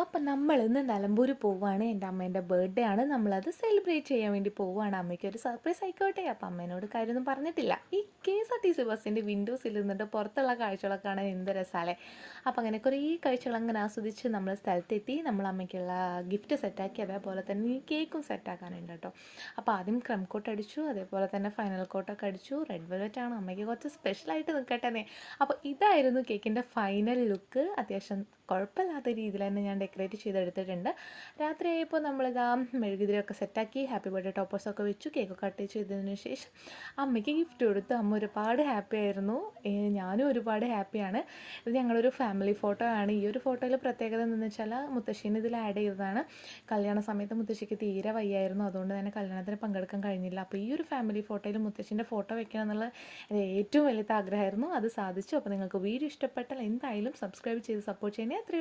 അപ്പം നമ്മൾ ഇന്ന് നിലമ്പൂർ പോവുകയാണ്. എൻ്റെ അമ്മേൻ്റെ ബർത്ത്ഡേ ആണ്. നമ്മളത് സെലിബ്രേറ്റ് ചെയ്യാൻ വേണ്ടി പോവുകയാണ്. അമ്മയ്ക്ക് ഒരു സർപ്രൈസ് ആയിക്കോട്ടെ. അപ്പം അമ്മേനോട് കാര്യമൊന്നും പറഞ്ഞിട്ടില്ല. ഈ KSRTC ബസ്സിൻ്റെ വിൻഡോസിൽ നിന്നിട്ട് പുറത്തുള്ള കാഴ്ചകളൊക്കെ കാണാൻ എന്ത് രസമല്ലേ. അപ്പം അങ്ങനെ കുറേ കാഴ്ചകൾ അങ്ങനെ ആസ്വദിച്ച് നമ്മൾ സ്ഥലത്തെത്തി. നമ്മൾ അമ്മയ്ക്കുള്ള ഗിഫ്റ്റ് സെറ്റാക്കി, അതേപോലെ തന്നെ ഈ കേക്കും സെറ്റാക്കാനുണ്ട് കേട്ടോ. അപ്പോൾ ആദ്യം ക്രം കോട്ട് അടിച്ചു, അതേപോലെ തന്നെ ഫൈനൽ കോട്ടൊക്കെ അടിച്ചു. റെഡ് വെൽവെറ്റ് ആണ്, അമ്മയ്ക്ക് കുറച്ച് സ്പെഷ്യലായിട്ട് നിൽക്കട്ടെ. അപ്പോൾ ഇതായിരുന്നു കേക്കിൻ്റെ ഫൈനൽ ലുക്ക്. അത്യാവശ്യം കുഴപ്പമില്ലാത്ത രീതിയിൽ തന്നെ ഞാൻ ഡെക്കറേറ്റ് ചെയ്തെടുത്തിട്ടുണ്ട്. രാത്രിയായപ്പോൾ നമ്മളിതാ മെഴുകുതിരിയൊക്കെ സെറ്റാക്കി, ഹാപ്പി ബർത്ത്ഡേ ടോപ്പേഴ്സൊക്കെ വെച്ചു, കേക്ക് കട്ട് ചെയ്തതിന് ശേഷം അമ്മയ്ക്ക് ഗിഫ്റ്റ് കൊടുത്തു. അമ്മ ഒരുപാട് ഹാപ്പി ആയിരുന്നു, ഞാനും ഒരുപാട് ഹാപ്പിയാണ്. ഇത് ഞങ്ങളൊരു ഫാമിലി ഫോട്ടോ ആണ്. ഈ ഒരു ഫോട്ടോയിൽ പ്രത്യേകത എന്താണെന്ന് വെച്ചാൽ മുത്തശ്ശീനെ ഇതിൽ ആഡ് ചെയ്തതാണ്. കല്യാണ സമയത്ത് മുത്തശ്ശിക്ക് തീരെ വയ്യായിരുന്നു, അതുകൊണ്ട് തന്നെ കല്യാണത്തിന് പങ്കെടുക്കാൻ കഴിഞ്ഞില്ല. അപ്പോൾ ഈ ഒരു ഫാമിലി ഫോട്ടോയിൽ മുത്തശ്ശീൻ്റെ ഫോട്ടോ വെക്കണം എന്നുള്ള എൻ്റെ ഏറ്റവും വലിയ ആഗ്രഹമായിരുന്നു. അത് സാധിച്ചു. അപ്പോൾ നിങ്ങൾക്ക് വീഡിയോ ഇഷ്ടപ്പെട്ടാൽ എന്തായാലും സബ്സ്ക്രൈബ് ചെയ്ത് സപ്പോർട്ട് ചെയ്യണേ. അത്രയും